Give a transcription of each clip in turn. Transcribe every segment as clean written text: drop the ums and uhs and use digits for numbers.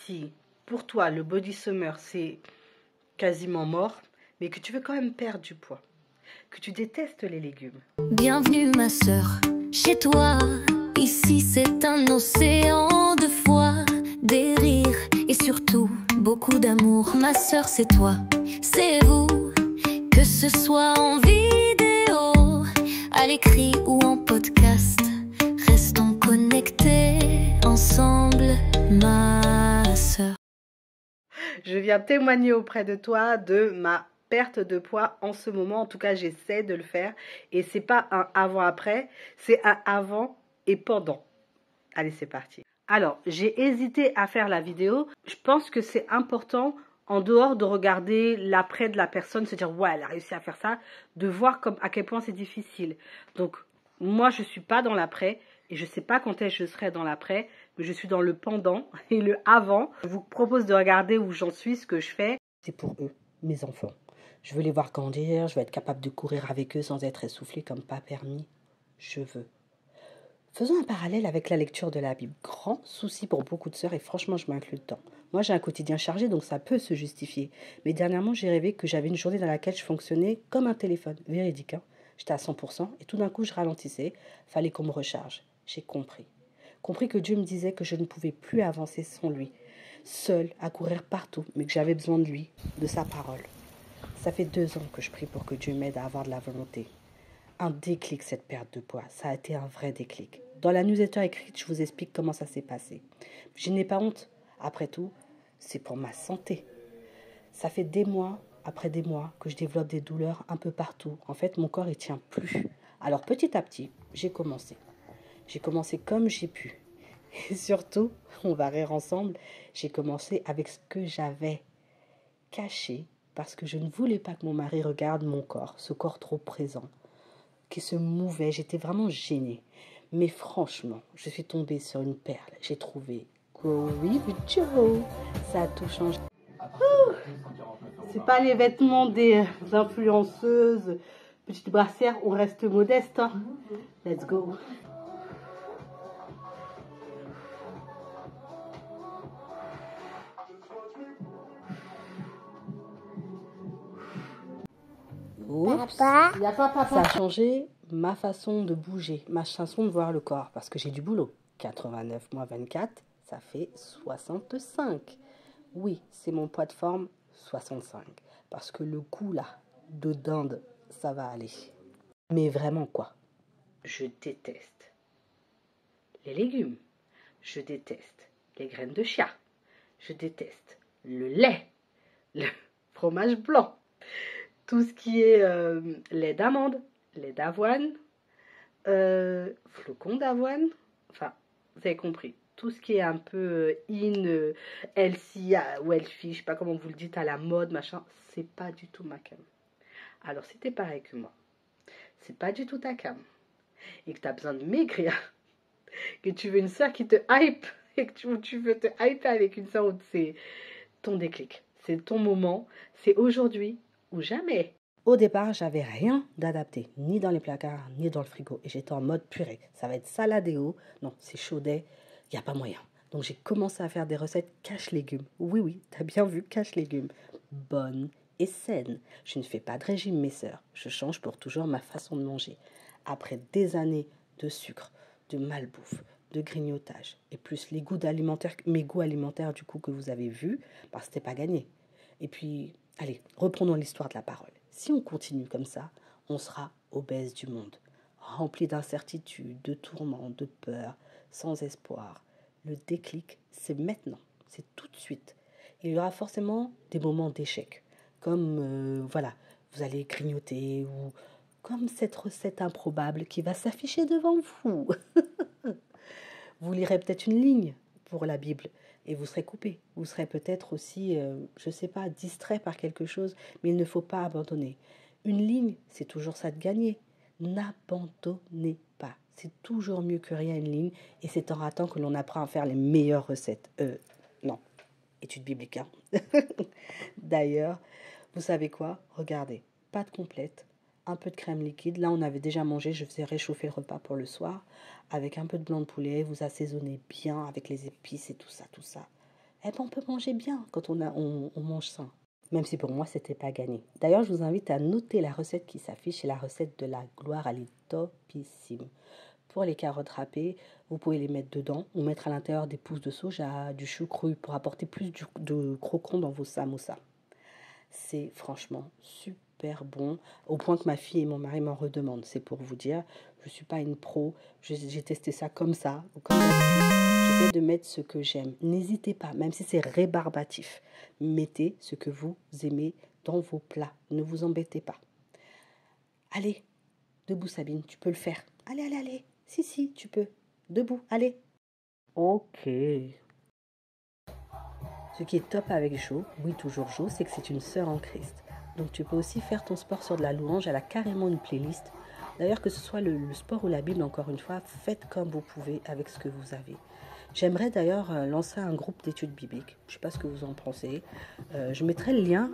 si pour toi le body summer c'est quasiment mort, mais que tu veux quand même perdre du poids, que tu détestes les légumes. Bienvenue ma sœur, chez toi. Ici c'est un océan de foi, des rires et surtout beaucoup d'amour. Ma sœur c'est toi, c'est vous, que ce soit en vidéo, à l'écrit ou en podcast. Restons connectés ensemble, ma sœur. Je viens témoigner auprès de toi de ma perte de poids en ce moment. En tout cas, j'essaie de le faire. Et c'est pas un avant-après, c'est un avant et pendant. Allez, c'est parti. Alors, j'ai hésité à faire la vidéo. Je pense que c'est important, en dehors de regarder l'après de la personne, se dire, ouais, elle a réussi à faire ça, de voir à quel point c'est difficile. Donc, moi, je suis pas dans l'après. Et je sais pas quand est-ce que je serai dans l'après, mais je suis dans le pendant et le avant. Je vous propose de regarder où j'en suis, ce que je fais. C'est pour eux, mes enfants. Je veux les voir grandir, je veux être capable de courir avec eux sans être essoufflé comme pas permis. Je veux. Faisons un parallèle avec la lecture de la Bible. Grand souci pour beaucoup de sœurs et franchement, je m'inclus dedans. Moi, j'ai un quotidien chargé, donc ça peut se justifier. Mais dernièrement, j'ai rêvé que j'avais une journée dans laquelle je fonctionnais comme un téléphone. Véridique, hein. J'étais à 100% et tout d'un coup, je ralentissais. Fallait qu'on me recharge. J'ai compris. Compris que Dieu me disait que je ne pouvais plus avancer sans lui. Seul, à courir partout, mais que j'avais besoin de lui, de sa parole. Ça fait 2 ans que je prie pour que Dieu m'aide à avoir de la volonté. Un déclic, cette perte de poids. Ça a été un vrai déclic. Dans la newsletter écrite, je vous explique comment ça s'est passé. Je n'ai pas honte. Après tout, c'est pour ma santé. Ça fait des mois, après des mois, que je développe des douleurs un peu partout. En fait, mon corps, il tient plus. Alors, petit à petit, j'ai commencé. J'ai commencé comme j'ai pu. Et surtout, on va rire ensemble, j'ai commencé avec ce que j'avais caché parce que je ne voulais pas que mon mari regarde mon corps, ce corps trop présent, qui se mouvait. J'étais vraiment gênée. Mais franchement, je suis tombée sur une perle. J'ai trouvé Grow with Joe. Ça a tout changé. C'est pas les vêtements des influenceuses, petites brassières, on reste modeste. Hein. Let's go. Oups. Ça a changé ma façon de bouger, ma façon de voir le corps, parce que j'ai du boulot. 89 moins 24, ça fait 65. Oui, c'est mon poids de forme, 65. Parce que le coup là, de dinde, ça va aller. Mais vraiment quoi? Je déteste les légumes. Je déteste les graines de chia. Je déteste le lait, le fromage blanc. Tout ce qui est lait d'amande, lait d'avoine, flocons d'avoine, enfin, vous avez compris. Tout ce qui est un peu healthy ou healthy, je sais pas comment vous le dites, à la mode, machin, c'est pas du tout ma cam. Alors, si t'es pareil que moi, c'est pas du tout ta cam, et que t'as besoin de maigrir, que tu veux une sœur qui te hype, et que tu veux te hyper avec une sœur, c'est ton déclic, c'est ton moment, c'est aujourd'hui ou jamais. Au départ, j'avais rien d'adapté, ni dans les placards, ni dans le frigo. Et j'étais en mode purée. Ça va être saladéo. Non, c'est chaudé. Il n'y a pas moyen. Donc, j'ai commencé à faire des recettes cache-légumes. Oui, t'as bien vu, cache-légumes. Bonnes et saines. Je ne fais pas de régime, mes sœurs. Je change pour toujours ma façon de manger. Après des années de sucre, de malbouffe, de grignotage, et plus les mes goûts alimentaires du coup que vous avez vus, parce que c'était pas gagné. Et puis, allez, reprenons l'histoire de la parole. Si on continue comme ça, on sera obèse du monde, rempli d'incertitudes, de tourments, de peurs, sans espoir. Le déclic, c'est maintenant, c'est tout de suite. Il y aura forcément des moments d'échec, comme, voilà, vous allez grignoter, ou comme cette recette improbable qui va s'afficher devant vous. Vous lirez peut-être une ligne pour la Bible, et vous serez coupé. Vous serez peut-être aussi, je ne sais pas, distrait par quelque chose, mais il ne faut pas abandonner. Une ligne, c'est toujours ça de gagner. N'abandonnez pas. C'est toujours mieux que rien une ligne, et c'est en ratant que l'on apprend à faire les meilleures recettes. Non, étude biblique. Hein. D'ailleurs, vous savez quoi? Regardez, pâte complète, un peu de crème liquide. Là, on avait déjà mangé, je faisais réchauffer le repas pour le soir. Avec un peu de blanc de poulet, vous assaisonnez bien avec les épices et tout ça. eh ben, on peut manger bien quand on mange sain. Même si pour moi, c'était pas gagné. D'ailleurs, je vous invite à noter la recette qui s'affiche. C'est la recette de la gloire. Elle est topissime. Pour les carottes râpées, vous pouvez les mettre dedans ou mettre à l'intérieur des pousses de soja, du chou cru pour apporter plus de croquant dans vos samoussas. C'est franchement super bon, au point que ma fille et mon mari m'en redemandent. C'est pour vous dire, je ne suis pas une pro, j'ai testé ça comme ça, comme d'habitude. J'essaie de mettre ce que j'aime. N'hésitez pas, même si c'est rébarbatif, mettez ce que vous aimez dans vos plats. Ne vous embêtez pas. Allez, debout Sabine, tu peux le faire. Allez, allez, allez. Si, tu peux. Debout, allez. Ok. Ce qui est top avec Jo, oui toujours Jo, c'est que c'est une sœur en Christ. Donc tu peux aussi faire ton sport sur de la louange, elle a carrément une playlist. D'ailleurs que ce soit le sport ou la Bible, encore une fois, faites comme vous pouvez avec ce que vous avez. J'aimerais d'ailleurs lancer un groupe d'études bibliques. Je ne sais pas ce que vous en pensez. Je mettrai le lien.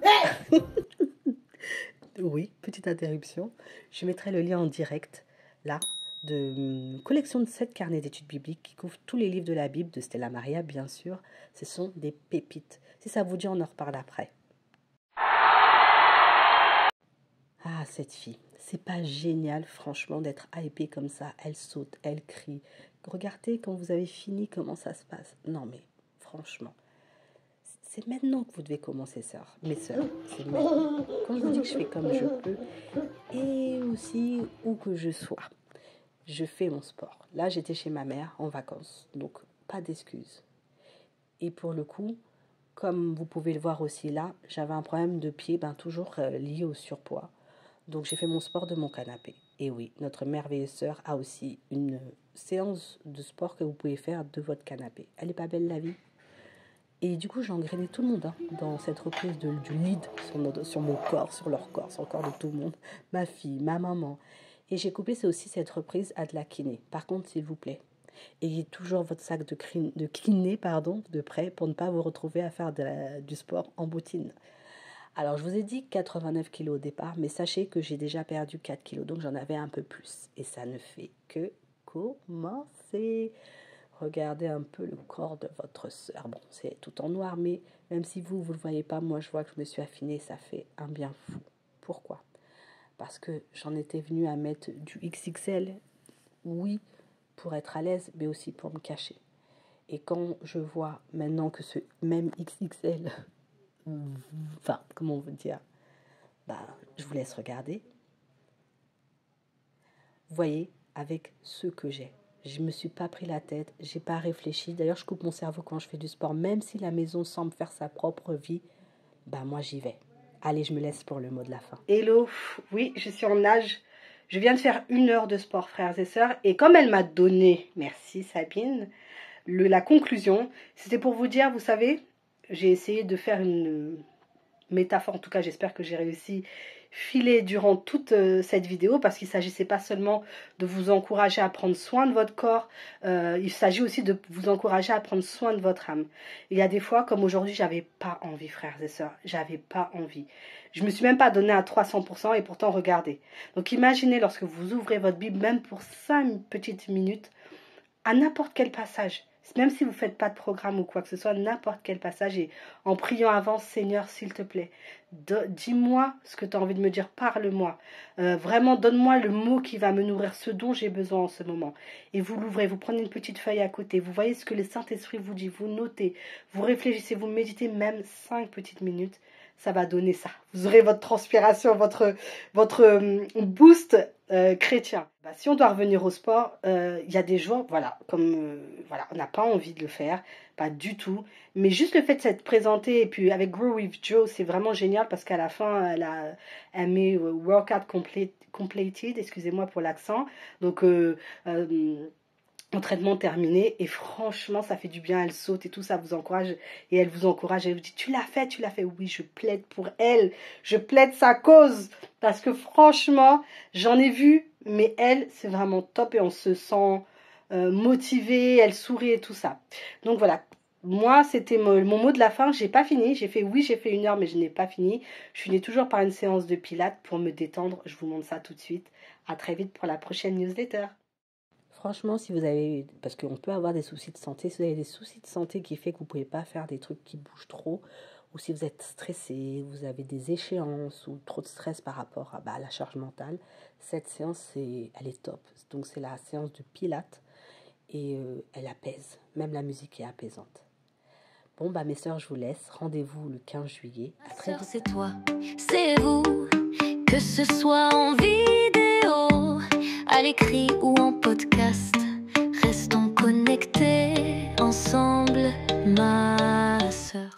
Oui, petite interruption. Je mettrai le lien en direct, là, de collection de 7 carnets d'études bibliques qui couvrent tous les livres de la Bible, de Stella Maria, bien sûr. Ce sont des pépites. Si ça vous dit, on en reparle après. Ah, cette fille, c'est pas génial, franchement, d'être hypée comme ça. Elle saute, elle crie. Regardez quand vous avez fini, comment ça se passe. Non, mais franchement, c'est maintenant que vous devez commencer, sœurs. Mes sœurs, c'est maintenant. Quand je vous dis que je fais comme je peux, et aussi où que je sois, je fais mon sport. Là, j'étais chez ma mère en vacances, donc pas d'excuses. Et pour le coup, comme vous pouvez le voir aussi là, j'avais un problème de pied, toujours lié au surpoids. Donc j'ai fait mon sport de mon canapé. Et oui, notre merveilleuse sœur a aussi une séance de sport que vous pouvez faire de votre canapé. Elle est pas belle la vie? Et du coup, j'ai engrainé tout le monde dans cette reprise du lead sur mon corps, sur leur corps, sur le corps de tout le monde. Ma fille, ma maman. Et j'ai couplé aussi cette reprise à de la kiné. Par contre, s'il vous plaît, ayez toujours votre sac de kiné de prêt pour ne pas vous retrouver à faire du sport en bottine. Alors, je vous ai dit 89 kilos au départ, mais sachez que j'ai déjà perdu 4 kilos, donc j'en avais un peu plus. Et ça ne fait que commencer. Regardez un peu le corps de votre sœur. Bon, c'est tout en noir, mais même si vous ne le voyez pas, moi je vois que je me suis affinée, ça fait un bien fou. Pourquoi? Parce que j'en étais venue à mettre du XXL, oui, pour être à l'aise, mais aussi pour me cacher. Et quand je vois maintenant que ce même XXL, comment on veut dire, je vous laisse regarder. Vous voyez, avec ce que j'ai. Je ne me suis pas pris la tête, j'ai pas réfléchi. D'ailleurs, je coupe mon cerveau quand je fais du sport. Même si la maison semble faire sa propre vie, moi j'y vais. Allez, je me laisse pour le mot de la fin. Hello, oui, je suis en nage. Je viens de faire 1 heure de sport, frères et sœurs. Et comme elle m'a donné, merci Sabine, la conclusion, c'était pour vous dire, vous savez, j'ai essayé de faire une métaphore, en tout cas j'espère que j'ai réussi, filer durant toute cette vidéo, parce qu'il ne s'agissait pas seulement de vous encourager à prendre soin de votre corps, il s'agit aussi de vous encourager à prendre soin de votre âme. Il y a des fois, comme aujourd'hui, j'avais pas envie, frères et sœurs, j'avais pas envie. Je me suis même pas donné à 300% et pourtant regardez. Donc imaginez lorsque vous ouvrez votre Bible, même pour 5 petites minutes, à n'importe quel passage, même si vous ne faites pas de programme ou quoi que ce soit, n'importe quel passage, et en priant avant, Seigneur, s'il te plaît, dis-moi ce que tu as envie de me dire, parle-moi. Vraiment, donne-moi le mot qui va me nourrir, ce dont j'ai besoin en ce moment. Et vous l'ouvrez, vous prenez une petite feuille à côté, vous voyez ce que le Saint-Esprit vous dit, vous notez, vous réfléchissez, vous méditez même 5 petites minutes, ça va donner ça. Vous aurez votre transpiration, votre boost chrétien. Si on doit revenir au sport, il y a des jours, on n'a pas envie de le faire, pas du tout. Mais juste le fait de s'être présenté, et puis avec Grow with Jo, c'est vraiment génial parce qu'à la fin, elle met workout completed, excusez-moi pour l'accent. Donc, entraînement terminé, et franchement ça fait du bien, elle saute et tout, ça vous encourage, et elle vous encourage, elle vous dit tu l'as fait, oui, je plaide pour elle, je plaide sa cause, parce que franchement j'en ai vu, mais elle c'est vraiment top, et on se sent motivé, elle sourit et tout ça. Donc voilà, moi c'était mon mot de la fin. J'ai pas fini, j'ai fait 1 heure, mais je n'ai pas fini. Je finis toujours par une séance de pilates pour me détendre. Je vous montre ça tout de suite. À très vite pour la prochaine newsletter. franchement, si vous avez, parce qu'on peut avoir des soucis de santé, si vous avez des soucis de santé qui fait que vous ne pouvez pas faire des trucs qui bougent trop, ou si vous êtes stressé, vous avez des échéances ou trop de stress par rapport à la charge mentale, cette séance, elle est top. Donc c'est la séance de Pilates et elle apaise, même la musique est apaisante. Bon, mes sœurs, je vous laisse. Rendez-vous le 15 juillet. Ma sœur, c'est toi, c'est vous, que ce soit en vidéo, à l'écrit ou en podcast. Restons connectés ensemble, ma sœur.